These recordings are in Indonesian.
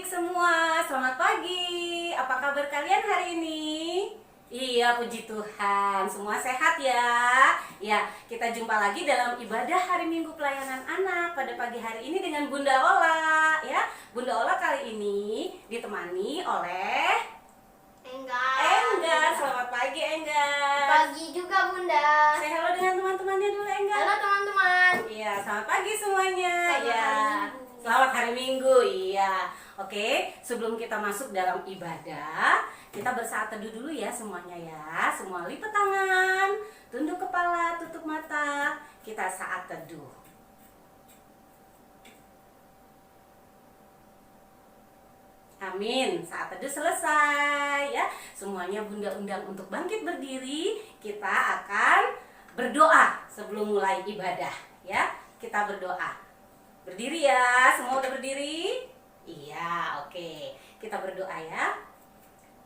semua, selamat pagi. Apa kabar kalian hari ini? Iya, puji Tuhan, semua sehat ya. Ya, kita jumpa lagi dalam ibadah hari Minggu pelayanan anak pada pagi hari ini dengan Bunda Ola. Ya, Bunda Ola kali ini ditemani oleh Enggar. Selamat pagi Enggar. Pagi juga Bunda. Say halo dengan teman-temannya dulu Enggar. Halo teman-teman. Iya, selamat pagi semuanya. Selamat Ya, hari Minggu. selamat hari Minggu. Iya. Oke, sebelum kita masuk dalam ibadah, kita bersaat teduh dulu ya semuanya ya. Semua lipat tangan, tunduk kepala, tutup mata. Kita saat teduh. Amin. Saat teduh selesai ya. Semuanya Bunda undang untuk bangkit berdiri. Kita akan berdoa sebelum mulai ibadah ya. Kita berdoa. Berdiri ya. Semua udah berdiri? Iya, oke. Kita berdoa ya.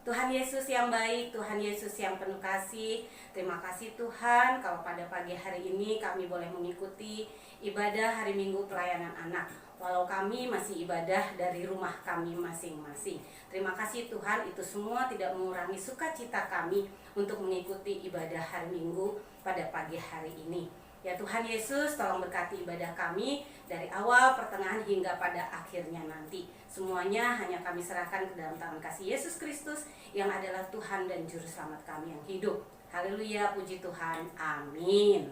Tuhan Yesus yang baik, Tuhan Yesus yang penuh kasih. Terima kasih Tuhan kalau pada pagi hari ini kami boleh mengikuti ibadah hari Minggu pelayanan anak. Walau kami masih ibadah dari rumah kami masing-masing. Terima kasih Tuhan, itu semua tidak mengurangi sukacita kami untuk mengikuti ibadah hari Minggu pada pagi hari ini. Ya Tuhan Yesus, tolong berkati ibadah kami dari awal, pertengahan hingga pada akhirnya nanti. Semuanya hanya kami serahkan ke dalam tangan kasih Yesus Kristus yang adalah Tuhan dan Juru Selamat kami yang hidup. Haleluya, puji Tuhan. Amin.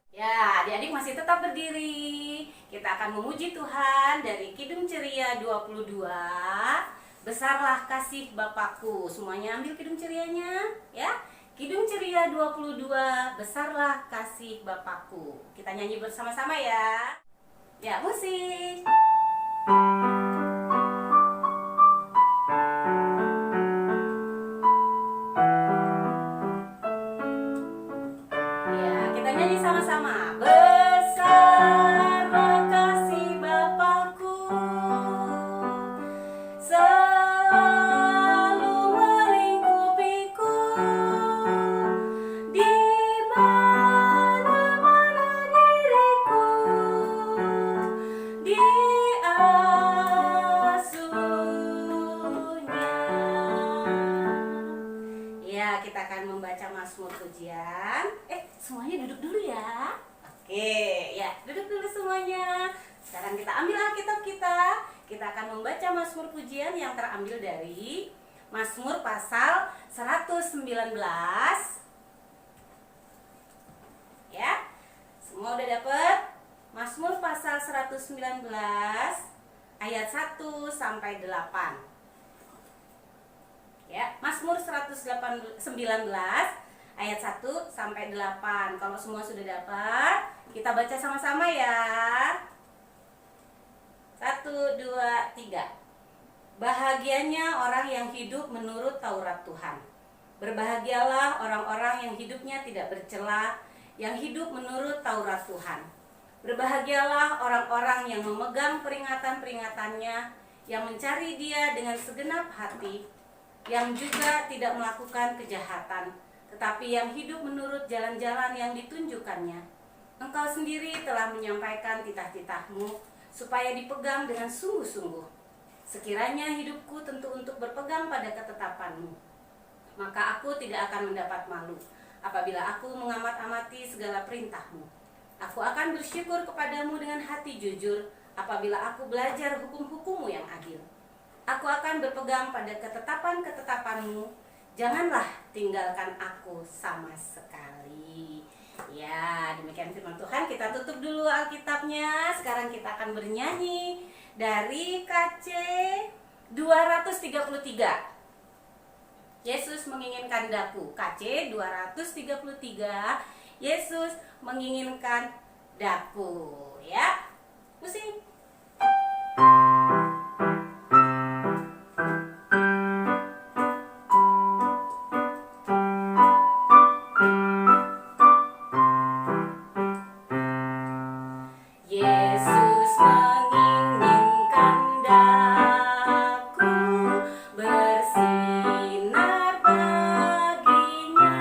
Ya, adik-adik masih tetap berdiri. Kita akan memuji Tuhan dari Kidung Ceria 22. Besarlah kasih Bapakku. Semuanya ambil Kidung Cerianya, ya. Kidung Ceria 22, besarlah kasih Bapakku. Kita nyanyi bersama-sama ya. Ya, musik. Ya, kita nyanyi sama-sama. Besarlah kasih Bapakku, selalu melingkupiku. Di mana-mana diriku diasuhnya. Ya, kita akan membaca Mazmur pujian. Semuanya duduk dulu ya. Oke, ya, duduk dulu semuanya. Sekarang kita ambil Alkitab kita. Kita akan membaca Mazmur pujian yang terambil dari Mazmur pasal 119. Ya, semua udah dapet? Mazmur pasal 119 ayat 1 sampai 8. Ya, Mazmur 119 ayat 1 sampai 8. Kalau semua sudah dapat, kita baca sama-sama ya. 1, 2, 3. Bahagianya orang yang hidup menurut Taurat Tuhan. Berbahagialah orang-orang yang hidupnya tidak bercela, yang hidup menurut Taurat Tuhan. Berbahagialah orang-orang yang memegang peringatan-peringatannya, yang mencari Dia dengan segenap hati, yang juga tidak melakukan kejahatan, tetapi yang hidup menurut jalan-jalan yang ditunjukkannya. Engkau sendiri telah menyampaikan titah-titahmu supaya dipegang dengan sungguh-sungguh. Sekiranya hidupku tentu untuk berpegang pada ketetapanmu, maka aku tidak akan mendapat malu apabila aku mengamat-amati segala perintahmu. Aku akan bersyukur kepadamu dengan hati jujur apabila aku belajar hukum-hukummu yang adil. Aku akan berpegang pada ketetapan-ketetapanmu. Janganlah tinggalkan aku sama sekali. Ya, demikian firman Tuhan. Kita tutup dulu Alkitabnya. Sekarang kita akan bernyanyi dari KC 233. Yesus menginginkan daku. KC 233. Yesus menginginkan daku. Ya, musik. Yesus menginginkan daku bersinar baginya.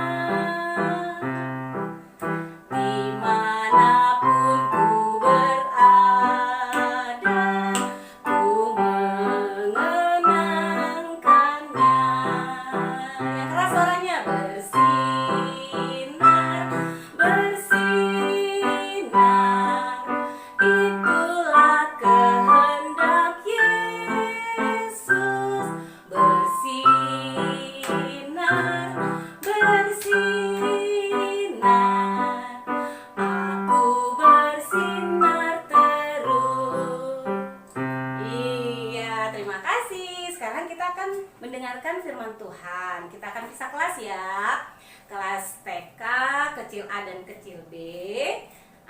Dimanapun ku berada, ku mendengarkan firman Tuhan. Kita akan pisah kelas ya. Kelas TK, kecil A dan kecil B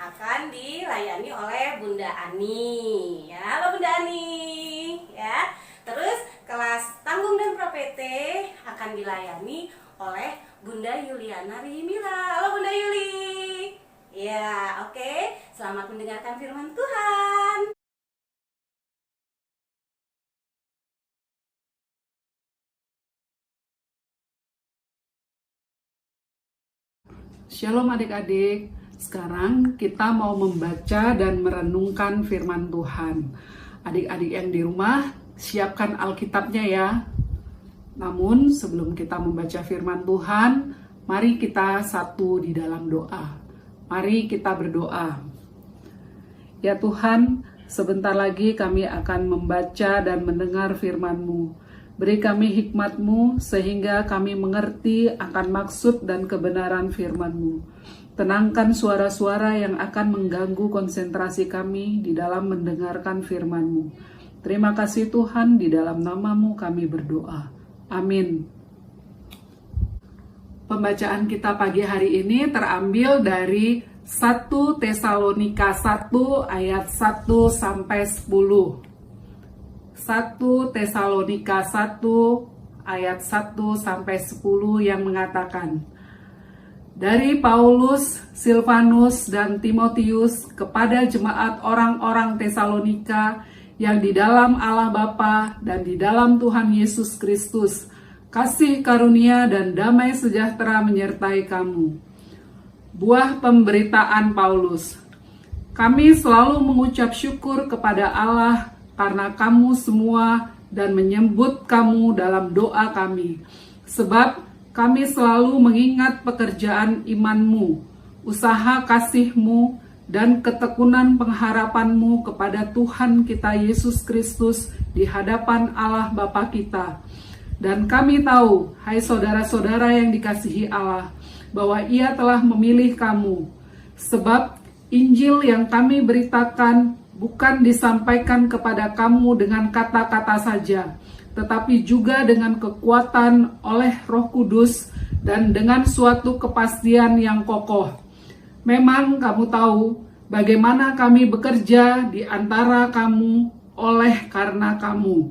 akan dilayani oleh Bunda Ani. Ya, halo Bunda Ani. Ya. Terus kelas tanggung dan propete akan dilayani oleh Bunda Yuliana Rimila. Halo Bunda Yuli. Ya, oke. Selamat mendengarkan firman Tuhan. Shalom adik-adik, sekarang kita mau membaca dan merenungkan firman Tuhan. Adik-adik yang di rumah, siapkan Alkitabnya ya. Namun sebelum kita membaca firman Tuhan, mari kita satu di dalam doa. Mari kita berdoa. Ya Tuhan, sebentar lagi kami akan membaca dan mendengar firman-Mu. Beri kami hikmat-Mu sehingga kami mengerti akan maksud dan kebenaran firman-Mu. Tenangkan suara-suara yang akan mengganggu konsentrasi kami di dalam mendengarkan firman-Mu. Terima kasih Tuhan, di dalam nama-Mu kami berdoa. Amin. Pembacaan kita pagi hari ini terambil dari 1 Tesalonika 1 ayat 1 sampai 10. 1 Tesalonika 1 ayat 1 sampai 10 yang mengatakan, dari Paulus, Silvanus, dan Timotius kepada jemaat orang-orang Tesalonika yang di dalam Allah Bapa dan di dalam Tuhan Yesus Kristus, kasih karunia dan damai sejahtera menyertai kamu. Buah pemberitaan Paulus. Kami selalu mengucap syukur kepada Allah karena kamu semua dan menyebut kamu dalam doa kami. Sebab kami selalu mengingat pekerjaan imanmu, usaha kasihmu, dan ketekunan pengharapanmu kepada Tuhan kita Yesus Kristus di hadapan Allah Bapa kita. Dan kami tahu, hai saudara-saudara yang dikasihi Allah, bahwa Ia telah memilih kamu. Sebab Injil yang kami beritakan bukan disampaikan kepada kamu dengan kata-kata saja, tetapi juga dengan kekuatan oleh Roh Kudus dan dengan suatu kepastian yang kokoh. Memang kamu tahu bagaimana kami bekerja di antara kamu oleh karena kamu.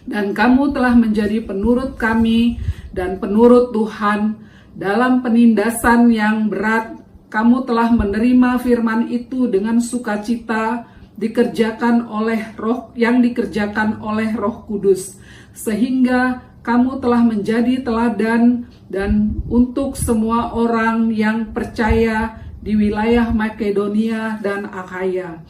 Dan kamu telah menjadi penurut kami dan penurut Tuhan. Dalam penindasan yang berat, kamu telah menerima firman itu dengan sukacita, dikerjakan oleh Roh Kudus, sehingga kamu telah menjadi teladan dan untuk semua orang yang percaya di wilayah Makedonia dan Akhaya.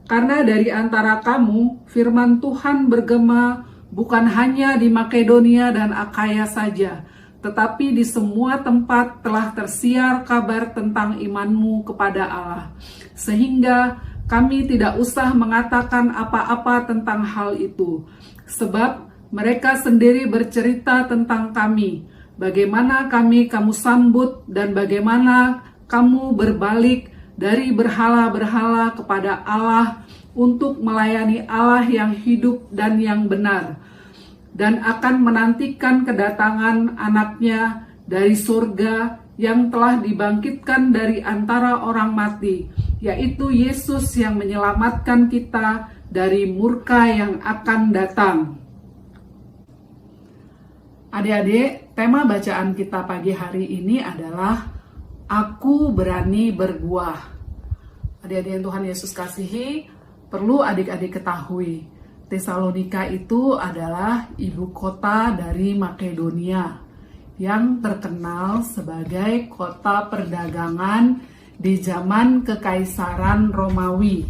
Karena dari antara kamu firman Tuhan bergema bukan hanya di Makedonia dan Akhaya saja, tetapi di semua tempat telah tersiar kabar tentang imanmu kepada Allah, sehingga kami tidak usah mengatakan apa-apa tentang hal itu, sebab mereka sendiri bercerita tentang kami, bagaimana kamu sambut dan bagaimana kamu berbalik dari berhala-berhala kepada Allah untuk melayani Allah yang hidup dan yang benar, dan akan menantikan kedatangan anaknya dari surga yang telah dibangkitkan dari antara orang mati, yaitu Yesus yang menyelamatkan kita dari murka yang akan datang. Adik-adik, tema bacaan kita pagi hari ini adalah Aku berani berbuah. Adik-adik yang Tuhan Yesus kasihi, perlu adik-adik ketahui, Tesalonika itu adalah ibu kota dari Makedonia yang terkenal sebagai kota perdagangan di zaman Kekaisaran Romawi.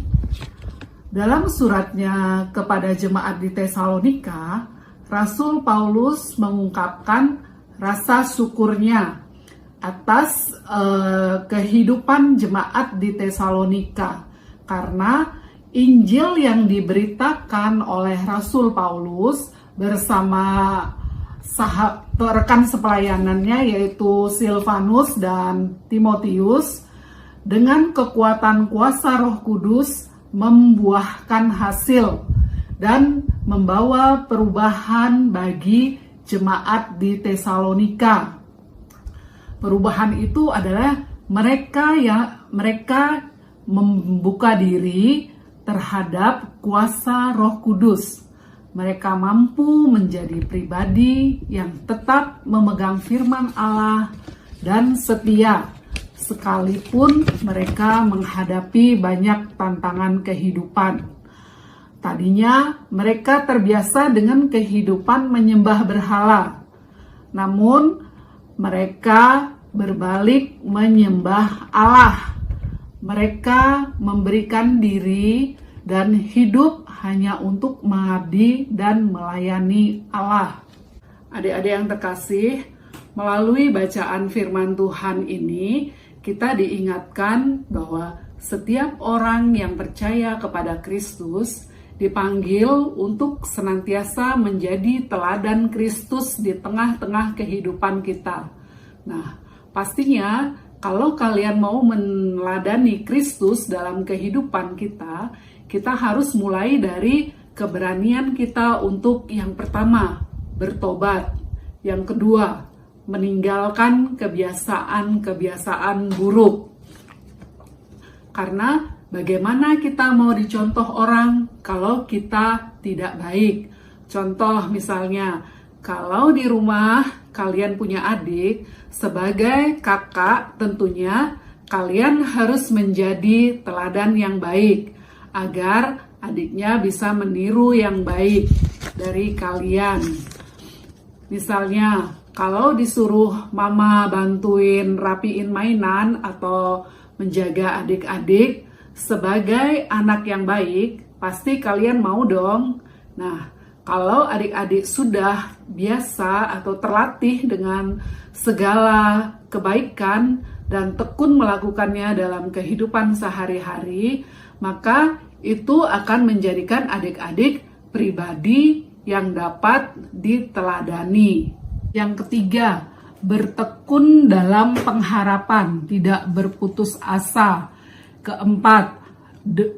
Dalam suratnya kepada jemaat di Tesalonika, Rasul Paulus mengungkapkan rasa syukurnya atas kehidupan jemaat di Tesalonika, karena Injil yang diberitakan oleh Rasul Paulus bersama rekan sepelayanannya yaitu Silvanus dan Timotius dengan kekuatan kuasa Roh Kudus membuahkan hasil dan membawa perubahan bagi jemaat di Tesalonika. Perubahan itu adalah mereka membuka diri terhadap kuasa Roh Kudus. Mereka mampu menjadi pribadi yang tetap memegang firman Allah dan setia, sekalipun mereka menghadapi banyak tantangan kehidupan. Tadinya mereka terbiasa dengan kehidupan menyembah berhala, namun mereka berbalik menyembah Allah. Mereka memberikan diri dan hidup hanya untuk mengabdi dan melayani Allah. Adik-adik yang terkasih, melalui bacaan firman Tuhan ini, kita diingatkan bahwa setiap orang yang percaya kepada Kristus dipanggil untuk senantiasa menjadi teladan Kristus di tengah-tengah kehidupan kita. Nah, pastinya kalau kalian mau meneladani Kristus dalam kehidupan kita, kita harus mulai dari keberanian kita untuk yang pertama, bertobat. Yang kedua, meninggalkan kebiasaan-kebiasaan buruk. Karena bagaimana kita mau dicontoh orang kalau kita tidak baik? Contoh misalnya, kalau di rumah kalian punya adik, sebagai kakak tentunya kalian harus menjadi teladan yang baik agar adiknya bisa meniru yang baik dari kalian. Misalnya, kalau disuruh mama bantuin rapiin mainan atau menjaga adik-adik, sebagai anak yang baik, pasti kalian mau dong. Nah, kalau adik-adik sudah biasa atau terlatih dengan segala kebaikan dan tekun melakukannya dalam kehidupan sehari-hari, maka itu akan menjadikan adik-adik pribadi yang dapat diteladani. Yang ketiga, bertekun dalam pengharapan, tidak berputus asa.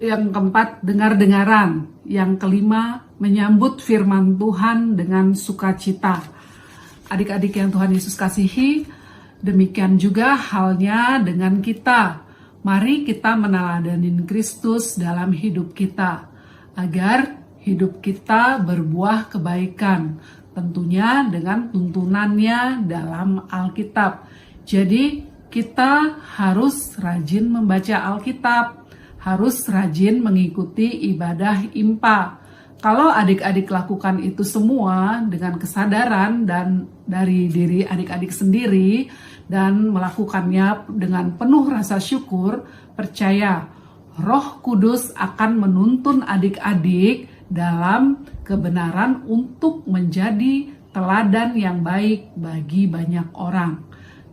Yang keempat, dengar-dengaran. Yang kelima, menyambut firman Tuhan dengan sukacita. Adik-adik yang Tuhan Yesus kasihi, demikian juga halnya dengan kita. Mari kita meneladanin Kristus dalam hidup kita, agar hidup kita berbuah kebaikan, tentunya dengan tuntunannya dalam Alkitab. Jadi kita harus rajin membaca Alkitab, harus rajin mengikuti ibadah IMPA. Kalau adik-adik lakukan itu semua dengan kesadaran dan dari diri adik-adik sendiri dan melakukannya dengan penuh rasa syukur, percaya Roh Kudus akan menuntun adik-adik dalam kebenaran untuk menjadi teladan yang baik bagi banyak orang.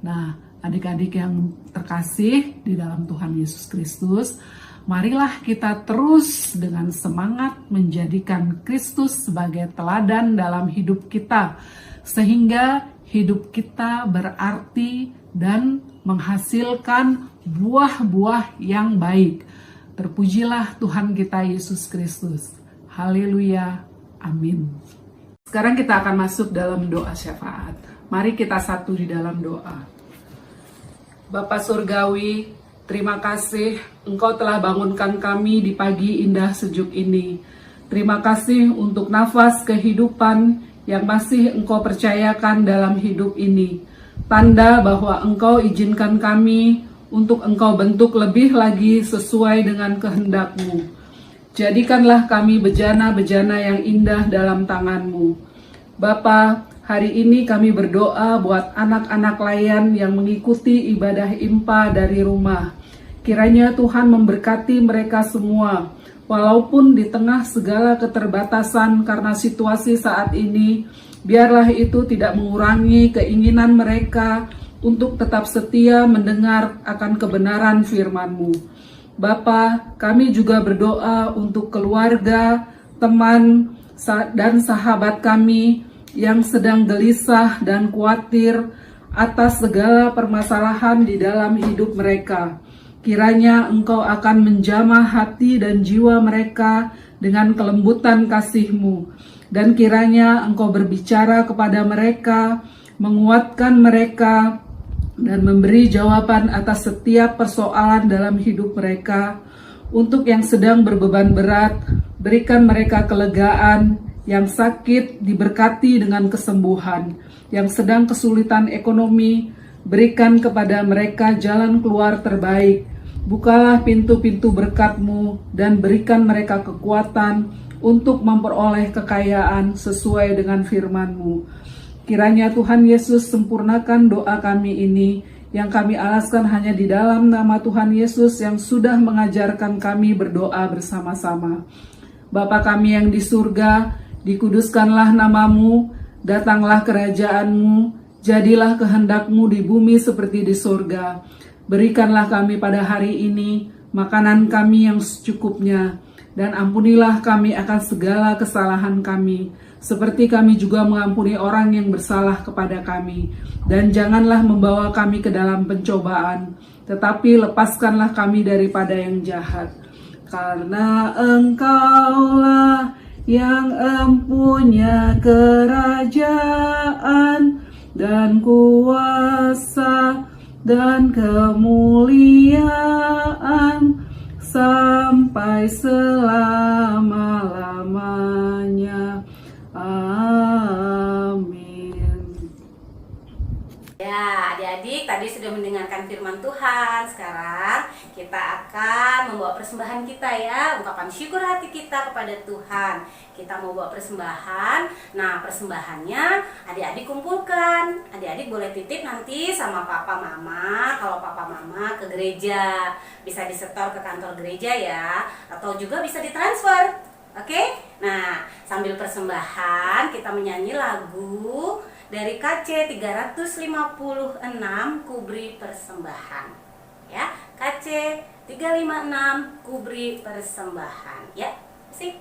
Nah, adik-adik yang terkasih di dalam Tuhan Yesus Kristus, marilah kita terus dengan semangat menjadikan Kristus sebagai teladan dalam hidup kita, sehingga hidup kita berarti dan menghasilkan buah-buah yang baik. Terpujilah Tuhan kita Yesus Kristus. Haleluya. Amin. Sekarang kita akan masuk dalam doa syafaat. Mari kita satu di dalam doa. Bapa Surgawi, terima kasih Engkau telah bangunkan kami di pagi indah sejuk ini. Terima kasih untuk nafas kehidupan yang masih Engkau percayakan dalam hidup ini. Tanda bahwa Engkau izinkan kami untuk Engkau bentuk lebih lagi sesuai dengan kehendak-Mu. Jadikanlah kami bejana-bejana yang indah dalam tangan-Mu. Bapa, hari ini kami berdoa buat anak-anak layan yang mengikuti ibadah IMPA dari rumah. Kiranya Tuhan memberkati mereka semua, walaupun di tengah segala keterbatasan karena situasi saat ini, biarlah itu tidak mengurangi keinginan mereka untuk tetap setia mendengar akan kebenaran firman-Mu. Bapa, kami juga berdoa untuk keluarga, teman, dan sahabat kami yang sedang gelisah dan khawatir atas segala permasalahan di dalam hidup mereka. Kiranya Engkau akan menjamah hati dan jiwa mereka dengan kelembutan kasih-Mu. Dan kiranya Engkau berbicara kepada mereka, menguatkan mereka, dan memberi jawaban atas setiap persoalan dalam hidup mereka. Untuk yang sedang berbeban berat, berikan mereka kelegaan. Yang sakit diberkati dengan kesembuhan. Yang sedang kesulitan ekonomi, berikan kepada mereka jalan keluar terbaik. Bukalah pintu-pintu berkat-Mu dan berikan mereka kekuatan untuk memperoleh kekayaan sesuai dengan firman-Mu. Kiranya Tuhan Yesus sempurnakan doa kami ini yang kami alaskan hanya di dalam nama Tuhan Yesus yang sudah mengajarkan kami berdoa bersama-sama. Bapa kami yang di surga, dikuduskanlah nama-Mu, datanglah kerajaan-Mu, jadilah kehendak-Mu di bumi seperti di surga. Berikanlah kami pada hari ini makanan kami yang secukupnya, dan ampunilah kami akan segala kesalahan kami, seperti kami juga mengampuni orang yang bersalah kepada kami. Dan janganlah membawa kami ke dalam pencobaan, tetapi lepaskanlah kami daripada yang jahat. Karena Engkaulah yang empunya kerajaan dan kuasa dan kemuliaan sampai selama-lamanya. Amin. Ya, adik-adik tadi sudah mendengarkan firman Tuhan. Sekarang kita akan membawa persembahan kita ya, ungkapan syukur hati kita kepada Tuhan. Kita mau bawa persembahan. Nah, persembahannya adik-adik kumpulkan. Adik-adik boleh titip nanti sama papa mama. Kalau papa mama ke gereja, bisa disetor ke kantor gereja ya, atau juga bisa ditransfer. Oke? Nah, sambil persembahan kita menyanyi lagu dari KC 356 Kubri Persembahan. Ya, KC 356 Kubri Persembahan. Ya, sip.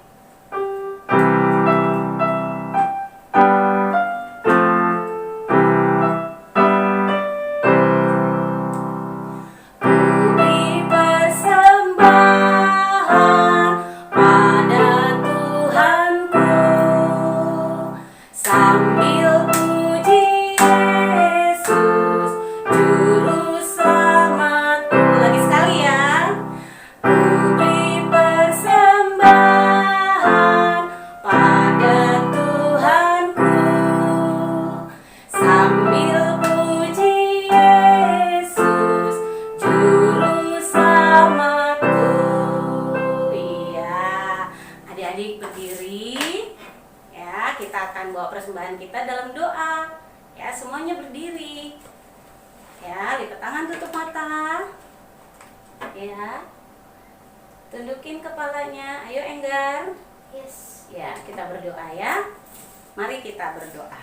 Persembahan kita dalam doa ya, semuanya berdiri ya, lipat tangan, tutup mata ya, tundukin kepalanya. Ayo Enggar. Yes. Ya, kita berdoa ya. Mari kita berdoa.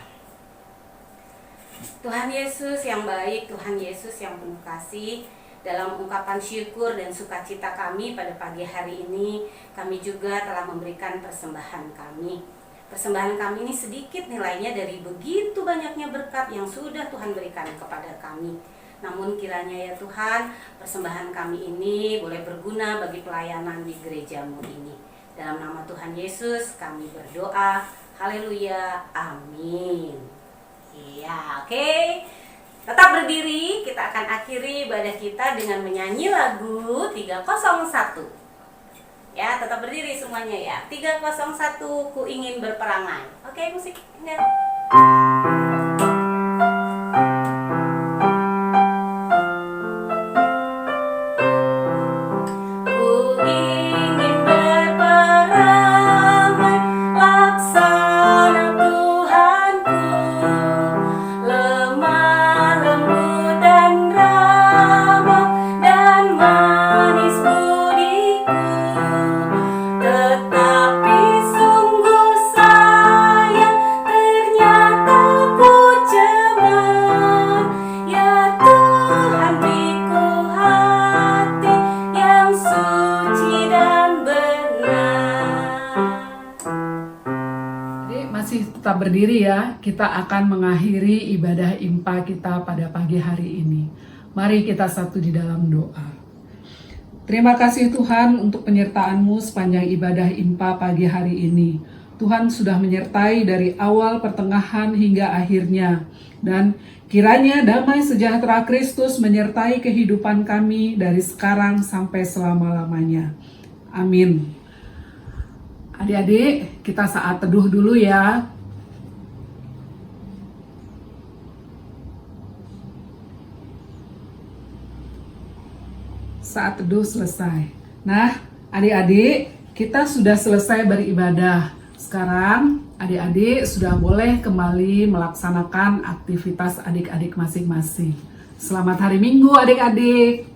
Tuhan Yesus yang baik, Tuhan Yesus yang penuh kasih, dalam ungkapan syukur dan sukacita kami pada pagi hari ini, kami juga telah memberikan persembahan kami. Persembahan kami ini sedikit nilainya dari begitu banyaknya berkat yang sudah Tuhan berikan kepada kami. Namun kiranya ya Tuhan, persembahan kami ini boleh berguna bagi pelayanan di gereja-Mu ini. Dalam nama Tuhan Yesus kami berdoa. Haleluya. Amin. Iya, oke. Tetap berdiri, kita akan akhiri ibadah kita dengan menyanyi lagu 301. Ya, tetap berdiri semuanya ya. 301, ku ingin berperangan. Oke, musik. Enggak. Tetap berdiri ya, kita akan mengakhiri ibadah IMPA kita pada pagi hari ini. Mari kita satu di dalam doa. Terima kasih Tuhan untuk penyertaan-Mu sepanjang ibadah IMPA pagi hari ini. Tuhan sudah menyertai dari awal, pertengahan, hingga akhirnya. Dan kiranya damai sejahtera Kristus menyertai kehidupan kami dari sekarang sampai selama-lamanya. Amin. Adik-adik, kita saat teduh dulu ya. Saat teduh selesai. Nah, adik-adik, kita sudah selesai beribadah. Sekarang, adik-adik sudah boleh kembali melaksanakan aktivitas adik-adik masing-masing. Selamat hari Minggu, adik-adik.